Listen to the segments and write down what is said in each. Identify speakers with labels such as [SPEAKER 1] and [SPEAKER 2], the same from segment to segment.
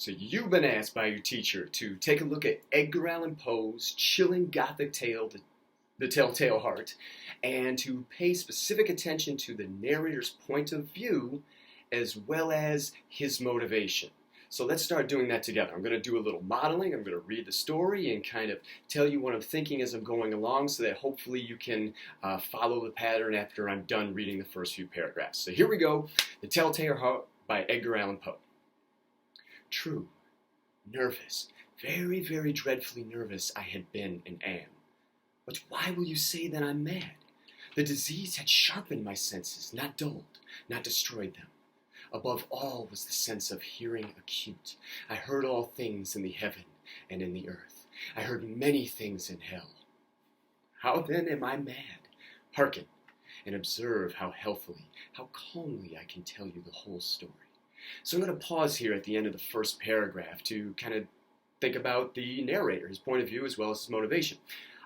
[SPEAKER 1] So you've been asked by your teacher to take a look at Edgar Allan Poe's chilling gothic tale, The Telltale Heart, and to pay specific attention to the narrator's point of view as well as his motivation. So let's start doing that together. I'm going to do a little modeling. I'm going to read the story and kind of tell you what I'm thinking as I'm going along so that hopefully you can follow the pattern after I'm done reading the first few paragraphs. So here we go. The Telltale Heart by Edgar Allan Poe. True, nervous, very, very dreadfully nervous I had been and am. But why will you say that I'm mad? The disease had sharpened my senses, not dulled, not destroyed them. Above all was the sense of hearing acute. I heard all things in the heaven and in the earth. I heard many things in hell. How then am I mad? Hearken, and observe how healthily, how calmly I can tell you the whole story. So I'm going to pause here at the end of the first paragraph to kind of think about the narrator, his point of view as well as his motivation.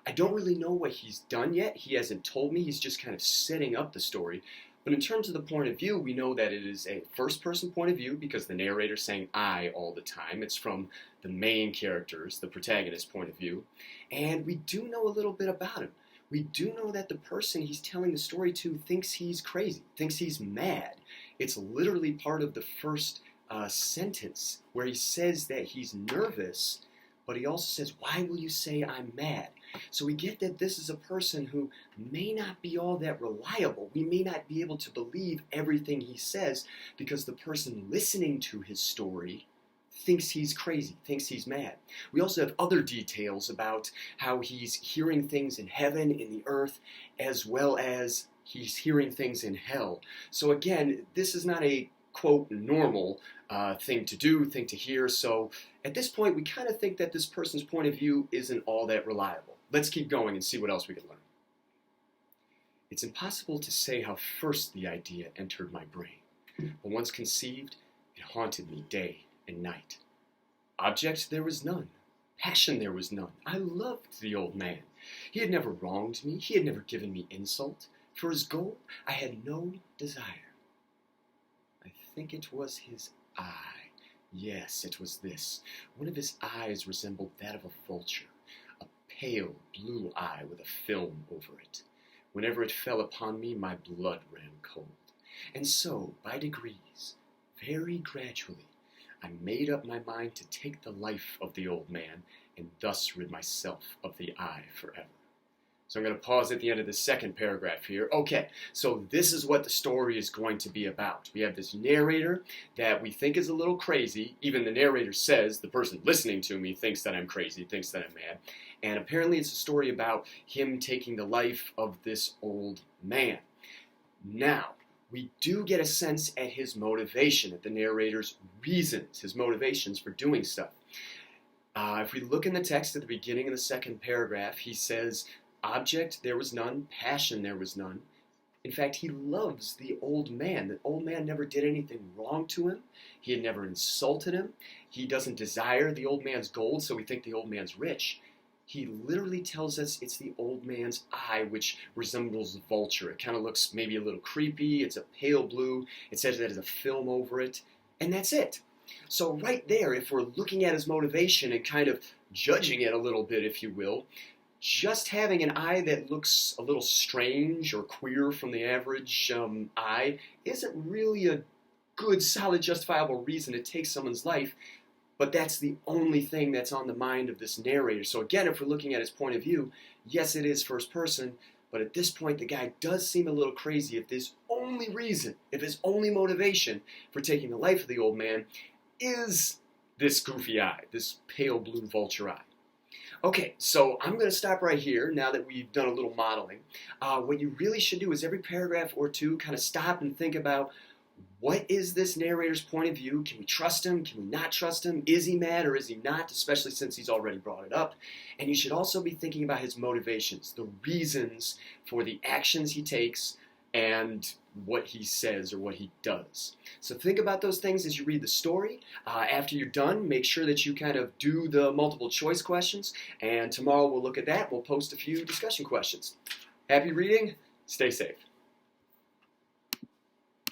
[SPEAKER 1] I don't really know what he's done yet. He hasn't told me. He's just kind of setting up the story. But in terms of the point of view, we know that it is a first-person point of view because the narrator's saying I all the time. It's from the main character's, the protagonist's point of view. And we do know a little bit about him. We do know that the person he's telling the story to thinks he's crazy, thinks he's mad. It's literally part of the first sentence where he says that he's nervous, but he also says, why will you say I'm mad? So we get that this is a person who may not be all that reliable. We may not be able to believe everything he says because the person listening to his story thinks he's crazy, thinks he's mad. We also have other details about how he's hearing things in heaven, in the earth, as well as he's hearing things in hell. So again, this is not a, quote, normal thing to do, thing to hear. So at this point, we kind of think that this person's point of view isn't all that reliable. Let's keep going and see what else we can learn. It's impossible to say how first the idea entered my brain, but once conceived, it haunted me day and night. Object there was none. Passion there was none. I loved the old man. He had never wronged me. He had never given me insult. For his goal, I had no desire. I think it was his eye. Yes, it was this. One of his eyes resembled that of a vulture, a pale blue eye with a film over it. Whenever it fell upon me, my blood ran cold. And so, by degrees, very gradually, I made up my mind to take the life of the old man and thus rid myself of the eye forever. So I'm going to pause at the end of the second paragraph here. Okay, so this is what the story is going to be about. We have this narrator that we think is a little crazy. Even the narrator says, the person listening to me thinks that I'm crazy, thinks that I'm mad. And apparently it's a story about him taking the life of this old man. Now, we do get a sense at his motivation, at the narrator's reasons, his motivations for doing stuff. If we look in the text at the beginning of the second paragraph, he says, object there was none, passion there was none. In fact, he loves the old man. The old man never did anything wrong to him. He had never insulted him. He doesn't desire the old man's gold, so we think the old man's rich. He literally tells us it's the old man's eye, which resembles a vulture. It kind of looks maybe a little creepy. It's a pale blue. It says that there's a film over it. And that's it. So right there, if we're looking at his motivation and kind of judging it a little bit, if you will, just having an eye that looks a little strange or queer from the average eye isn't really a good, solid, justifiable reason to take someone's life. But that's the only thing that's on the mind of this narrator. So again, if we're looking at his point of view, yes, it is first person, but at this point, the guy does seem a little crazy if his only reason, if his only motivation for taking the life of the old man is this goofy eye, this pale blue vulture eye. Okay, so I'm going to stop right here now that we've done a little modeling. What you really should do is every paragraph or two kind of stop and think about, what is this narrator's point of view? Can we trust him? Can we not trust him? Is he mad or is he not? Especially since he's already brought it up. And you should also be thinking about his motivations, the reasons for the actions he takes and what he says or what he does. So think about those things as you read the story. After you're done, make sure that you kind of do the multiple choice questions. And tomorrow we'll look at that. We'll post a few discussion questions. Happy reading. Stay safe.